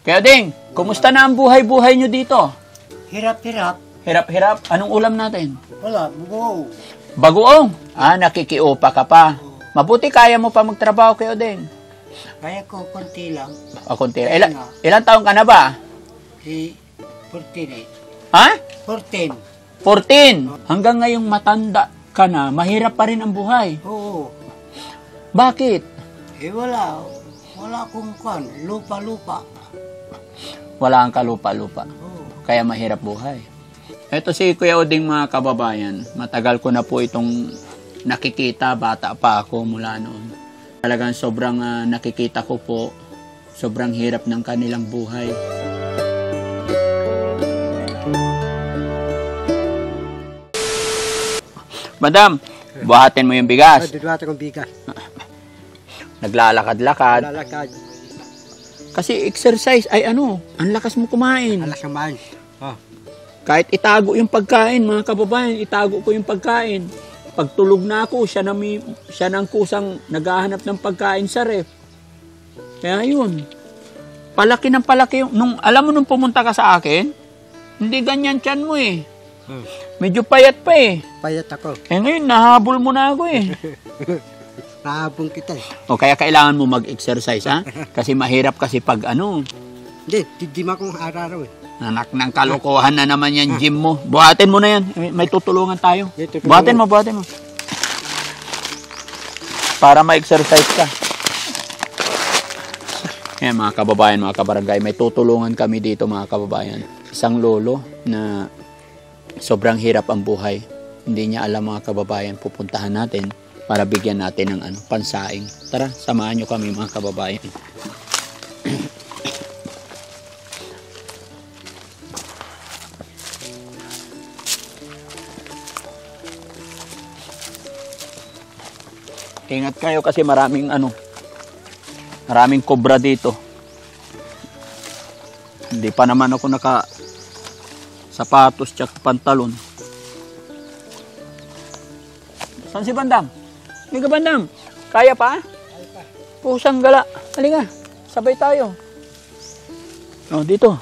Kaya Ding, kumusta na ang buhay-buhay nyo dito? Hirap-hirap. Hirap-hirap. Anong ulam natin? Wala, buo. Bagoong. Nakikiupa ka pa. Mabuti kaya mo pa magtrabaho kayo Ding. Kaya ko, konti lang. Konti. Ilan taong ka na ba? 14 Ha? 14. 14. Hanggang ngayong matanda ka na, mahirap pa rin ang buhay. Oo. Bakit? Wala. Wala akong kwan. Lupa-lupa. Wala kang kalupa-lupa. Oo. Kaya mahirap buhay. Ito si Kuya Oding mga kababayan. Matagal ko na po itong nakikita. Bata pa ako mula noon. Talagang sobrang nakikita ko po. Sobrang hirap ng kanilang buhay. Madam, buhatin mo yung bigas. Duduwate kong bigas. Naglalakad-lakad. Lalakad. Kasi exercise ay ang lakas mo kumain. Alas kumain. Kahit itago yung pagkain, mga kababayan, itago ko yung pagkain. Pag tulog na ako, siya nang kusang naghahanap ng pagkain sa ref. Kaya yun. Palaki ng palaki. Alam mo nung pumunta ka sa akin, hindi ganyan tiyan mo eh. Medyo payat pa eh. Payat ako. Ngayon, nahabol mo na ako eh. Nahabong kita eh. Kaya kailangan mo mag-exercise ha? Kasi mahirap kasi pag Hindi, di akong araw eh. Anak ng kalokohan na naman yan gym mo. Buhatin mo na yan. May tutulungan tayo. Buhatin mo. Para ma-exercise ka. Mga kababayan, mga kabarangay, may tutulungan kami dito mga kababayan. Isang lolo na sobrang hirap ang buhay. Hindi niya alam mga kababayan, pupuntahan natin para bigyan natin ng pansaing. Tara, samahan nyo kami mga kababayan. Ingat kayo kasi maraming kobra dito. Hindi pa naman ako naka sapatos tsaka pantalon. Saan si Bandam? Hindi ka Bandam? Kaya pa? Kaya pa. Pusang gala. Halika, sabay tayo. Dito.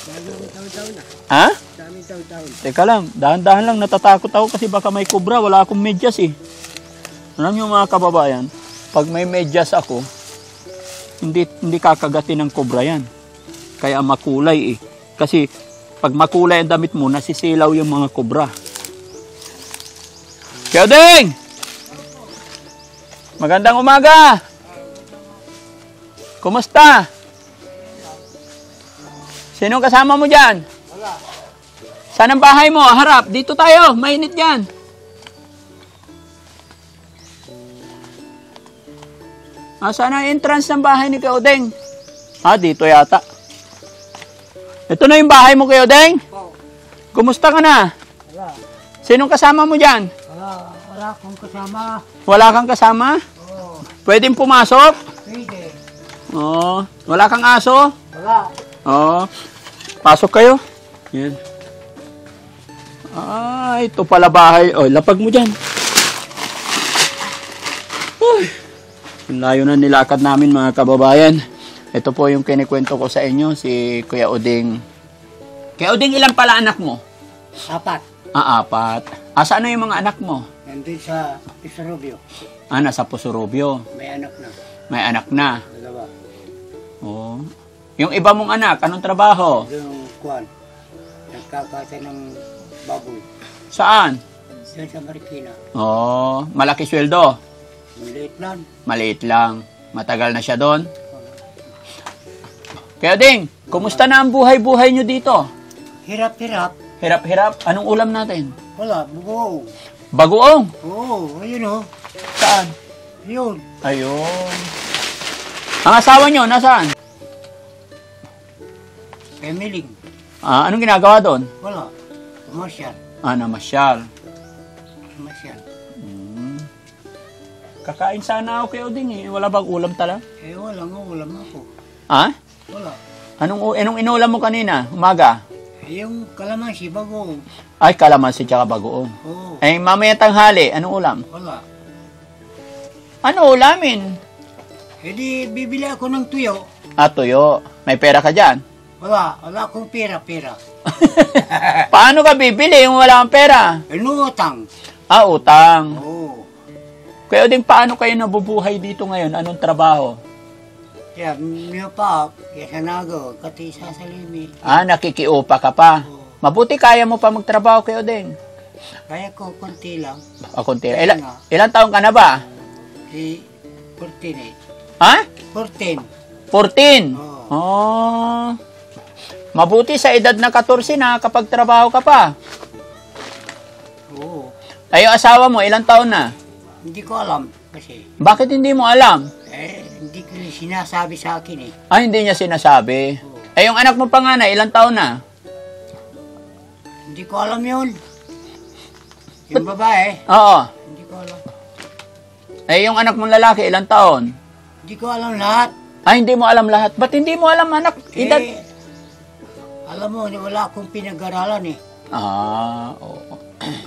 Daming taon-taon na. Ha? Daming taon-taon. Teka lang, dahan-dahan lang, natatakot ako kasi baka may kobra, wala akong medyas eh. Alam nyo mga kababayan, pag may medyas ako, hindi kakagatin ng kobra yan. Kaya makulay eh. Kasi pag makulay ang damit mo, nasisilaw yung mga kobra. Kyoding! Magandang umaga! Kumusta? Sino kasama mo dyan? Wala. Saan ang bahay mo? Harap. Dito tayo. Mainit yan. Saan ang entrance ng bahay ni Kyoding? Dito yata. Ito na yung bahay mo, Kyoding? Oo. Kumusta ka na? Wala. Sinong kasama mo dyan? Wala akong kasama. Wala kang kasama? Oo. Pwedeng pumasok? Pwede. Wala kang aso? Wala. Pasok kayo. Yan. Ito pala bahay. Lapag mo dyan. Ang layo na nilakad namin mga kababayan. Ito po yung kinikwento ko sa inyo, si Kuya Oding. Kuya Oding, ilan pala anak mo? 4. 4. Saan na yung mga anak mo? Nandun sa Pisorobio. Nasa Pusurubio. May anak na. May anak na. 2. Yung iba mong anak, anong trabaho? Yung kwan. Nagkakata ng baboy. Saan? Diyan sa Marikina. Malaki sweldo? Maliit lang. Maliit lang. Matagal na siya doon? Kaya Ding, kumusta na ang buhay-buhay nyo dito? Hirap-hirap. Hirap-hirap? Anong ulam natin? Wala, buo. Bagoong? Oo, ayun o. Saan? Yun. Ayun. Ang asawa nyo, nasaan? Emiling. Anong ginagawa doon? Wala. Commercial. Namasyal. Commercial. Kakain sana ako kay Oding eh. Wala bang ulam tala? Wala nga, ulam ako. Wala. Anong inulam mo kanina? Umaga? Yung kalamansi, bago. Ay, kalamansi tsaka bagoong. Oo. Mamaya tanghali, anong ulam? Wala. Ano ulamin? Di bibili ako ng tuyo. Tuyo. May pera ka dyan? Wala akong pera. Paano ka bibili kung wala kang pera? Inutang. Utang. Oo. Kaya din, paano kayo nabubuhay dito ngayon? Anong trabaho? Kaya, niyo pa, kaya sanago, kati sa salimi. Nakikiupa ka pa. Oo. Mabuti kaya mo pa magtrabaho kayo din. Kaya ko, konti lang. Konti. Kaya nga. Ilan taon ka na ba? 14 eh. Ha? 14. 14? Oo. Mabuti sa edad na 14 na kapag trabaho ka pa. Oo. Yung asawa mo, ilang taon na? Hindi ko alam kasi. Bakit hindi mo alam? Hindi ko sinasabi sa akin eh. Hindi niya sinasabi. Oo. Yung anak mo panganay, ilang taon na? Hindi ko alam yun. Yung babae, Oo. hindi ko alam. Yung anak mong lalaki, ilang taon? Hindi ko alam lahat. Hindi mo alam lahat. Ba't hindi mo alam, anak? Edad? Alam mo, wala akong pinag-aralan eh. Oo.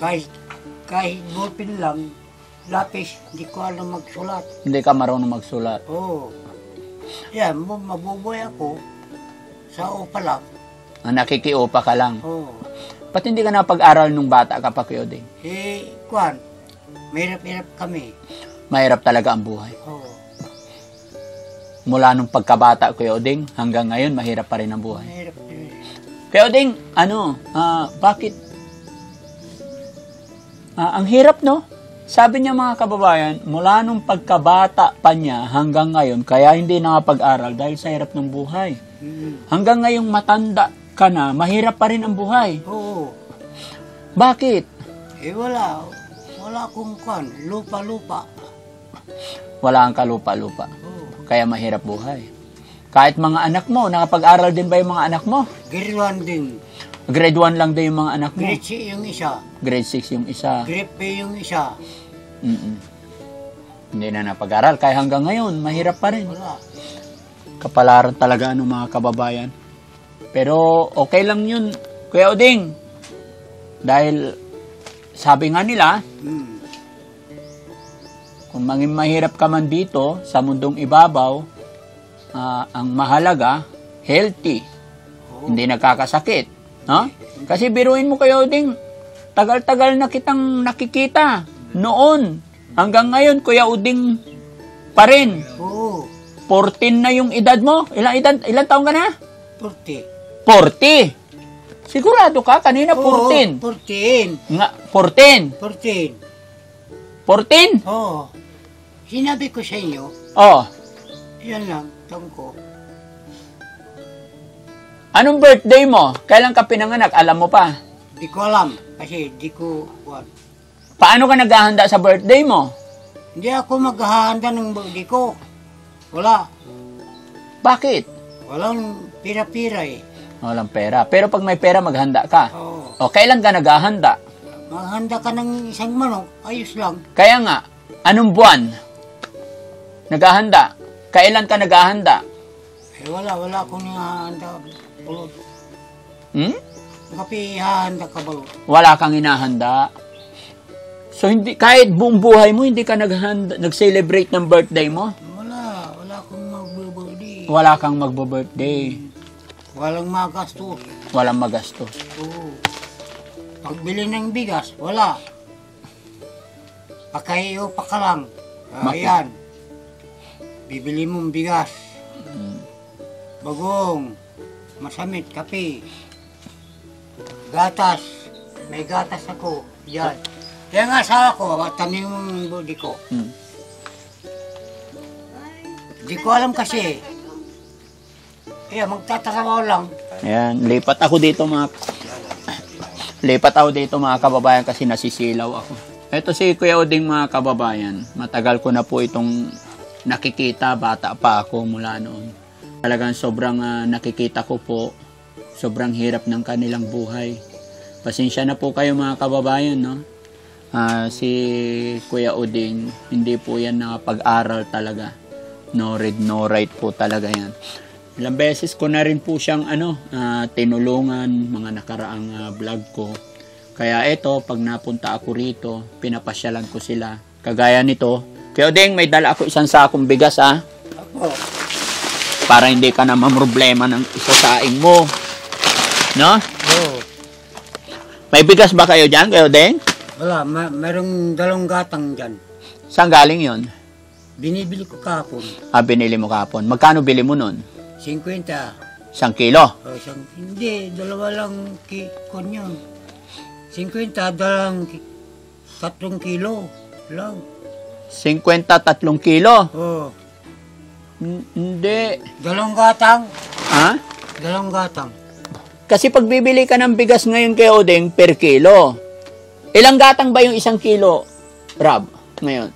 Kahit ballpen lang, lapis, hindi ko alam magsulat. Hindi ka marunong magsulat. Oo. Yan, mabubuhay ako sa upa lang. Nakikiupa ka lang. Oo. Ba't hindi ka napag-aral nung bata ka pa, Kuya Oding? Kuwan, mahirap-hirap kami. Mahirap talaga ang buhay. Oo. Mula nung pagkabata, Kuya Oding, hanggang ngayon, mahirap pa rin ang buhay. Mahirap. Kuya Oding, bakit? Ang hirap, no? Sabi niya mga kababayan, mula nung pagkabata pa niya hanggang ngayon, kaya hindi nakapag-aral dahil sa hirap ng buhay. Hanggang ngayong matanda ka na, mahirap pa rin ang buhay. Oo. Bakit? Wala. Wala akong kuwan, lupa-lupa. Wala kang kalupa-lupa. Oo. Kaya mahirap buhay. Kahit mga anak mo, nakapag-aral din ba yung mga anak mo? Grade 1 din. Grade 1 lang din yung mga anak mo. Grade 6 yung isa. Grade 6 yung isa. Grade 3 yung isa. Hindi na napag-aral. Kaya hanggang ngayon, mahirap pa rin. Wala. Kapalaran talaga mga kababayan. Pero okay lang yun, Kuya Oding. Dahil sabi nga nila, kung maging mahirap ka man dito sa mundong ibabaw, ang mahalaga, healthy. Hindi nagkakasakit. No? Kasi biruin mo, Kuya Oding, tagal-tagal na kitang nakikita. Noon, hanggang ngayon, Kuya Oding pa rin. Oo. 14 na yung edad mo. Ilan taong ka na? 40. 40. Sigurado ka? Kanina 14. 14. Nga, 14. 14. 14? Oo. Sinabi ko sa inyo, yan lang, tangko. Anong birthday mo? Kailan ka pinanganak? Alam mo pa? Di ko alam, kasi di ko, Paano ka naghahanda sa birthday mo? Hindi ako maghahanda ng birthday ko. Wala. Bakit? Walang pira-pira eh. Walang pera. Pero pag may pera, maghanda ka. Oo. Kailan ka naghahanda? Maghanda ka ng isang manok, ayos lang. Kaya nga, anong buwan? Naghahanda. Kailan ka naghahanda? Wala akong nangahanda. Bulot. Kapi hahanda ka ba? Wala kang hinahanda. So, hindi, kahit buong buhay mo, hindi ka nag-celebrate ng birthday mo? Wala akong mag-birthday. Wala kang magbo-birthday. Walang magastos. Walang magastos. Oo. Pagbili ng bigas, wala. Pakayo pa ka lang. Ayan. Bibili mong bigas. Bagong. Masamit, kape. Gatas. May gatas ako. Yan. Kaya nga asawa ko, tanim yung budi ko. Di ko alam kasi. Kaya magtatrabaho lang. Ayan, lipat ako dito mga kababayan kasi nasisilaw ako. Ito si Kuya Oding mga kababayan. Matagal ko na po itong nakikita, bata pa ako mula noon. Talagang sobrang nakikita ko po, sobrang hirap ng kanilang buhay. Pasensya na po kayo mga kababayan, no? Si Kuya Oding, hindi po yan nakapag-aral talaga. No read, no write po talaga yan. Ilang beses ko na rin po siyang tinulungan, mga nakaraang vlog ko. Kaya ito, pag napunta ako rito, pinapasyalan ko sila. Kagaya nito, Kuya Oding, may dala ako isang sakong bigas, Ako. Para hindi ka na mamroblema ng isasaing mo. No? Oo. May bigas ba kayo dyan, kayo din? Wala, merong 2 gatang dyan. Saan galing yon? Binibili ko kahapon. Binili mo kahapon. Magkano bili mo nun? 50. 1 kilo? O, hindi, 2 lang kon yun. 50, 3 kilo lang. 50, 3 kilo? Oo. Hindi. 2 gatang. Ha? 2 gatang. Kasi pag bibili ka ng bigas ngayon kay Odeng per kilo, ilang gatang ba yung 1 kilo, Rob, ngayon?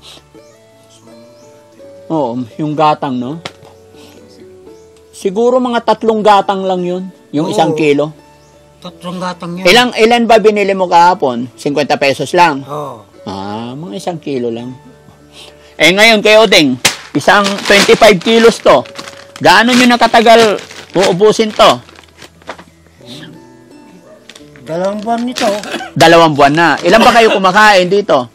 Oo, yung gatang, no? Siguro mga 3 gatang lang yun, yung 1 kilo. 3 gatang yun. Ilan ba binili mo kahapon? 50 pesos lang? Oo. Mga 1 kilo lang. Ngayon kay Odeng, 25 kilos to. Gaano nyo nakatagal uubusin to? 2 buwan nito. 2 buwan na. Ilan ba kayo kumakain dito?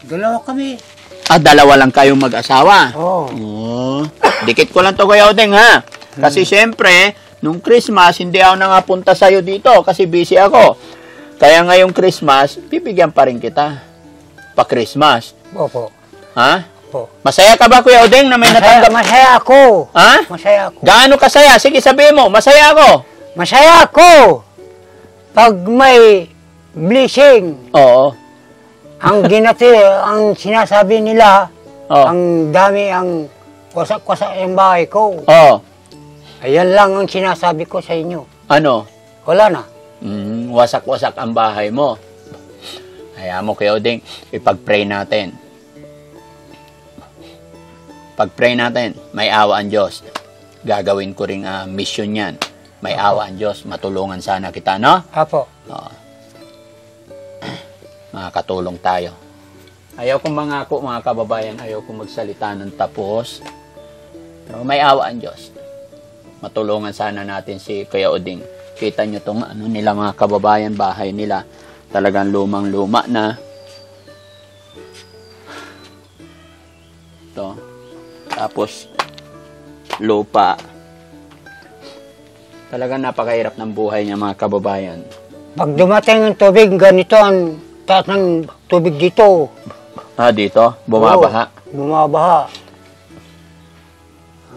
2 kami. 2 lang kayong mag-asawa? Oo. Dikit ko lang to Kuya Odeng, ha? Kasi syempre, nung Christmas, hindi ako nangapunta sa'yo dito kasi busy ako. Kaya ngayong Christmas, bibigyan pa rin kita. Pa-Christmas. Opo. Ha? Opo. Masaya ka ba Kuya Odeng na may natanggap? Masaya ako. Ha? Masaya ako. Gaano kasaya? Sige sabihin mo, masaya ako. Masaya ako. Pag may blessing, Oo. ang ang sinasabi nila, Oo. ang dami ang wasak-wasak yung bahay ko. Oo. Ayan lang ang sinasabi ko sa inyo. Ano? Wala na. Wasak-wasak ang bahay mo. Kaya mo Kuya Odeng, ipag-pray natin. Pag-pray natin, may awa ang Diyos. Gagawin ko ring mission yan. May awa ang Diyos. Matulungan sana kita, no? Apo. Oo. Makakatulong tayo. Ayaw kong mangako, mga kababayan. Ayaw kong magsalita ng tapos. Pero may awa ang Diyos. Matulungan sana natin si Kuya Odeng. Kita nyo itong nila mga kababayan, bahay nila. Talagang lumang-luma na. Ito. Tapos, lupa. Talagang napakahirap ng buhay niya mga kababayan. Pag dumating ang tubig, ganito ang taas ng tubig dito. Dito? Bumabaha? Oo, bumabaha.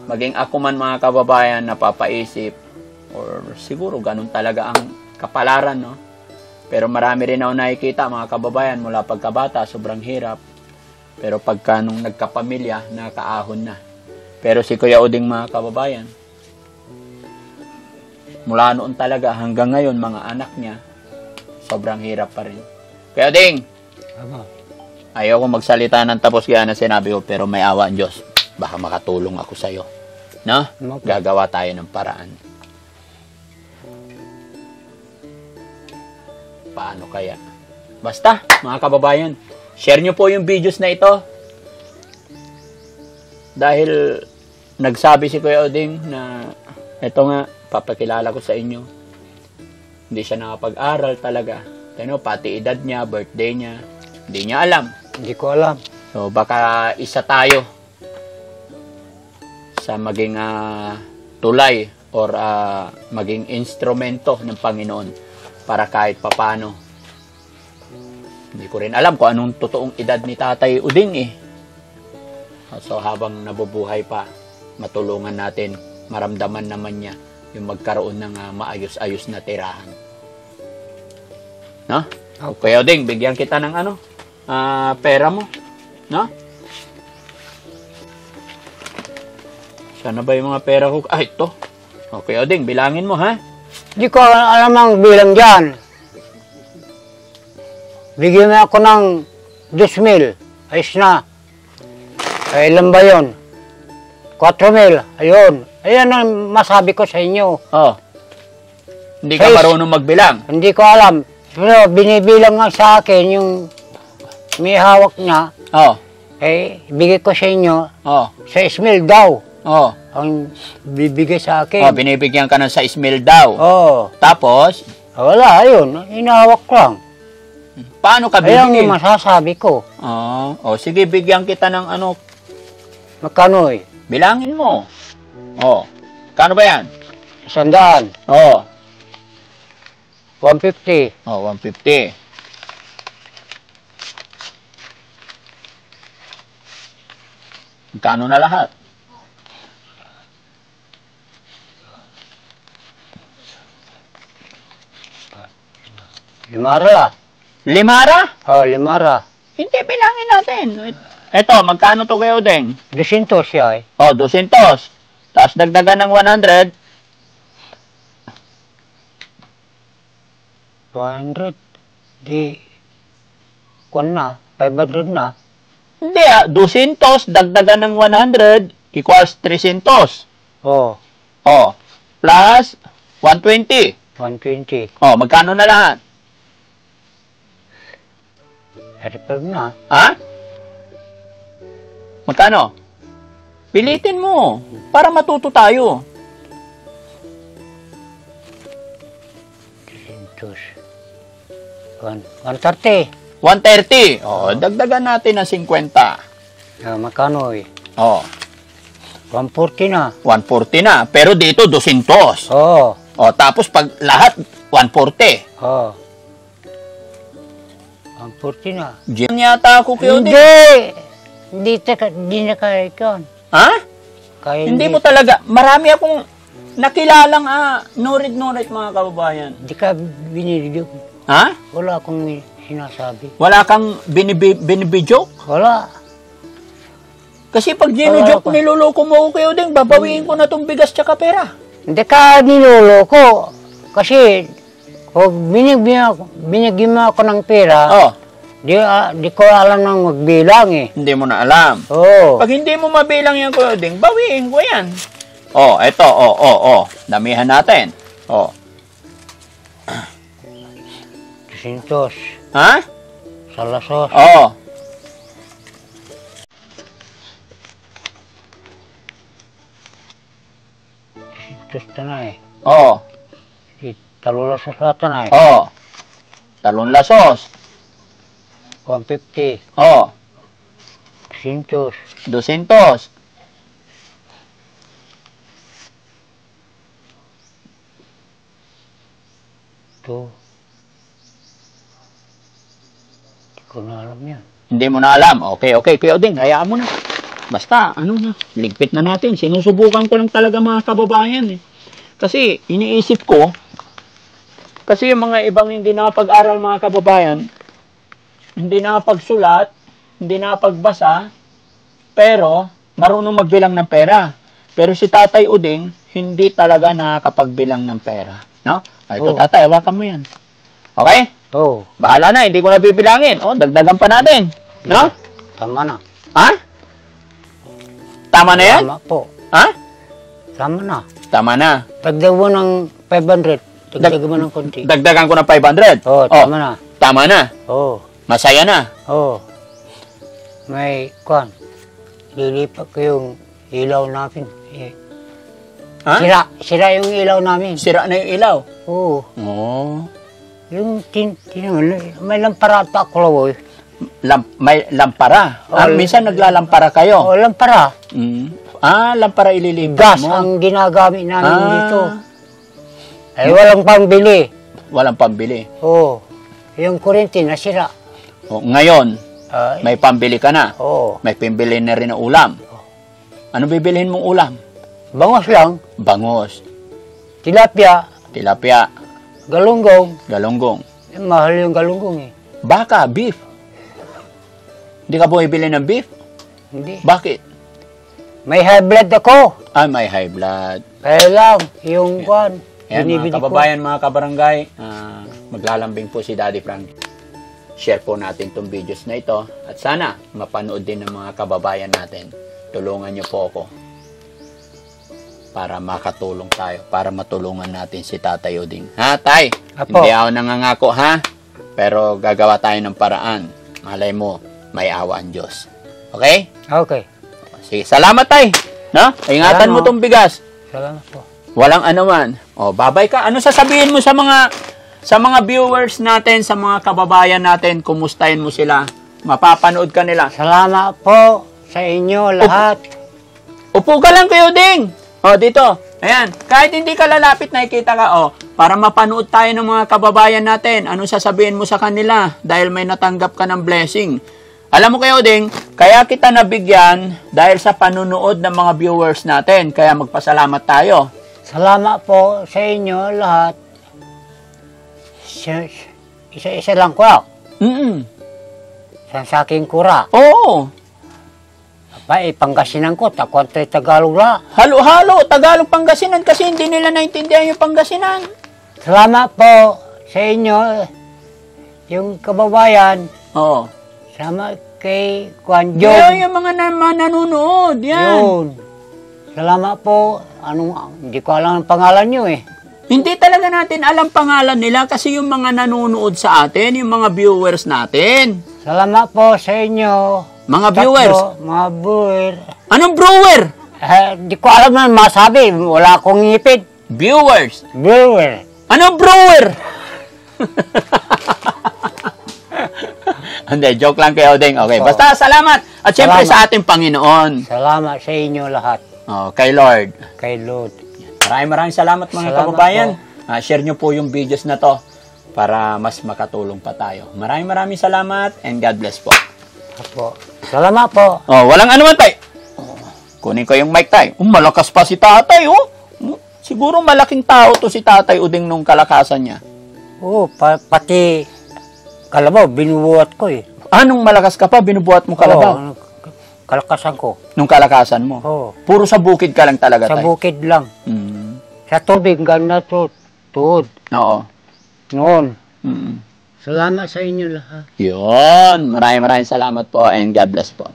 Maging ako man mga kababayan napapaisip or siguro ganun talaga ang kapalaran, no? Pero marami rin ako nakikita mga kababayan mula pagkabata, sobrang hirap. Pero pagka nung nagkapamilya, nakaahon na. Pero si Kuya Odeng mga kababayan, mula noon talaga hanggang ngayon mga anak niya, sobrang hirap pa rin. Kuya Odeng, ayaw ko magsalita ng tapos kaya na sinabi ko, pero may awa ang Diyos. Baka makatulong ako sa'yo. No? Gagawa tayo ng paraan. Paano kaya? Basta, mga kababayan, share nyo po yung videos na ito. Dahil nagsabi si Kuya Odeng na eto nga, papakilala ko sa inyo. Hindi siya nakapag-aral talaga. Pati edad niya, birthday niya, hindi niya alam. Hindi ko alam. So, baka isa tayo sa maging tulay or maging instrumento ng Panginoon para kahit papano. Hindi ko rin alam kung anong totoong edad ni Tatay Odeng eh. So, habang nabubuhay pa, matulungan natin, maramdaman naman niya yung magkaroon ng maayos-ayos na tirahan. No? Okay, Odeng, bigyan kita ng pera mo. No? Sana ba yung mga pera ko? Ito. Okay, Odeng, bilangin mo, ha? Hindi ko alam ang bilang dyan. Bigyan mo ako ng 2,000. Ayos na. Ay, ilan ba yun? 4,000. Ayun. Ayan ang masabi ko sa inyo. Oh. Hindi ka marunong magbilang? Hindi ko alam. Pero binibilang nga sa akin yung may hawak niya. Oh. Bigay ko sa inyo. Oh. 6,000 daw. Oh. Ang bibigay sa akin. Oh, binibigyan ka ng 6,000 daw. Oh. Tapos? Wala, ayun. Inahawak ko lang. Paano ka Ayan bibigyan? yung masasabi ko. Oh, sige, bigyan kita ng Magkano eh? bilangin mo. Oh. Kano ba yan? 100. Oo. 150. Oh, 150. Kano na lahat? Limara. Limara? Oh, limara. Hindi, bilangin natin. Ito, magkano to kayo, Deng? 200 siya eh. Oh, 200. Tapos dagdagan ng 100. 200. Di, kung na, 500 na. Hindi 200 dagdagan ng 100 equals 300. Oh, Oh, plus 120. 120. Oh, magkano na lahat? 35 na. Ha? Magkano? Pilitin mo para matuto tayo. 130. 130. Oh, dagdagan natin ng 50. Makano eh? Oh, 140 na. 140 na. Pero dito 200. Oh, Oh, tapos pag lahat 140. oh. 140 na. Diyan yata ako kayo din. Hindi na kaya ikaw. Ha? Kaya Hindi mo talaga. Marami akong nakilalang nurit-nurit mga kababayan. Hindi ka binibidyo. Ha? Wala akong sinasabi. Wala kang binibidyo? Wala. Kasi pag ginujoke, niloloko mo ako kayo din, babawiin ko na tong bigas tsaka pera. Hindi ka niloloko. Kasi, kung binigyan mo ako ng pera, Oh, di ko alam nang magbilang eh. hindi mo na alam. Oo. Pag hindi mo mabilang yan kayo din, bawiin ko yan. Oh, eto, oh. Damihan natin. Oh. 200. Ha? Salasos. Oh. Gusto na eh. Oh. Talulasos natin na eh. Oh. Talon lasos. 150. Oh. 200. 200. Ito. Hindi ko na alam yan. Hindi mo na alam. Okay. Kuya Oding, hayaan mo na. Basta, ligpit na natin. Sinusubukan ko lang talaga mga kababayan eh. Kasi, iniisip ko, kasi yung mga ibang hindi nakapag-aral mga kababayan, hindi nakapagsulat, hindi nakapagbasa, pero marunong magbilang ng pera. Pero si Tatay Uding, hindi talaga nakakapagbilang ng pera. No? Ito, Tatay, hawakan mo yan. Okay? Oo. Bahala na, hindi ko na bibilangin. O, dagdagan pa natin. No? Tama na. Ha? Tama na yan? Tama po. Ha? Tama na. Tama na. Dagdag mo ng 500. Dagdag mo ng konti. Dagdagan ko ng 500. Oo, tama na. Tama na. Oo. Masaya na. Oo. May, lilipat ko yung ilaw namin. Ha? Sira yung ilaw namin. Sira na yung ilaw. Oo. Oo. Yung may lampara at ako, May lampara. Minsan naglalampara kayo. Oo, lampara. Lampara ililipat Gas mo. ang ginagamit namin dito. Ay, walang pambili. Walang pambili. Oo. Yung kuryente nasira. Ngayon, Ay, may pambili ka na. oo. May pambili na rin ng ulam. Ano bibilihin mong ulam? Bangos lang. Bangos, Tilapia. tilapia, Galunggong. galunggong. Mahal yung galunggong eh. Baka, beef. Hindi ka bumibili ng beef? Hindi. Bakit? May high blood ako. May high blood. Kaya lang, yung Ayan, mga binibili ko. kababayan, mga kabarangay, maglalambing po si Daddy Frank. Share po natin itong videos na ito. At sana, mapanood din ng mga kababayan natin. Tulungan niyo po ako para makatulong tayo, para matulungan natin si Tatay Uding. Ha, Tay? Apo. Hindi ako nangangako, ha? Pero gagawa tayo ng paraan. Malay mo, may awa ang Diyos. Okay? Okay. Sige, salamat, Tay. No? Ingatan Salamat. mo tong bigas. Salamat po. Walang anuman. Babay ka. Ano sasabihin mo sa mga viewers natin, sa mga kababayan natin? Kumustahin mo sila? Mapapanood ka nila. Salamat po sa inyo lahat. Upo ka lang kayo, Ding. Oh, dito. Ayan. Kahit hindi ka lalapit, nakikita ka. Oh, para mapanood tayo ng mga kababayan natin. Anong sasabihin mo sa kanila? Dahil may natanggap ka ng blessing. Alam mo kayo, Ding, kaya kita nabigyan dahil sa panunood ng mga viewers natin. Kaya magpasalamat tayo. Salamat po sa inyo lahat. Isa-isa lang ko. Sa aking kura. Oo. Pangasinan ko, takwantay Tagalog la. Halo-halo, Tagalog Pangasinan kasi hindi nila naintindihan yung Pangasinan. Salamat po sa inyo, yung kababayan. Oo. Salamat kay Juan Yung John. mga nanonood, yan. Yun. Salamat po. Hindi ko alam ang pangalan nyo eh. Hindi talaga natin alam pangalan nila kasi yung mga nanonood sa atin, yung mga viewers natin. Salamat po sa inyo. Mga viewers. Mga viewer. Anong brewer? Di ko alam na masabi. Wala akong ngipid. Viewers. Viewer. Anong brewer? Hindi, joke lang kayo, Ding. Okay, basta salamat. At syempre sa ating Panginoon. Salamat sa inyo lahat. Oh, kay Lord. Kay Lord. Maraming salamat mga Salamat kababayan. Share nyo po yung videos na to para mas makatulong pa tayo. Maraming salamat and God bless po. Apo. Salamat po. Oh, walang anuman, tay. Oh, kunin ko yung mic, tay. Malakas pa si tatay, oh. Siguro malaking tao to si tatay Uding nung kalakasan niya. Oo, pati kalabaw, binubuhat ko eh. Anong malakas ka pa, binubuhat mo kalabaw? Oo, kalakasan ko. Nung kalakasan mo? Oo. Puro sa bukid ka lang talaga, Sa tay? bukid lang. Mm. Sa tubig, ganda to. Tuod. Oo. Noon. Mm. Salamat sa inyo lahat. Yun. Maraming salamat po and God bless po.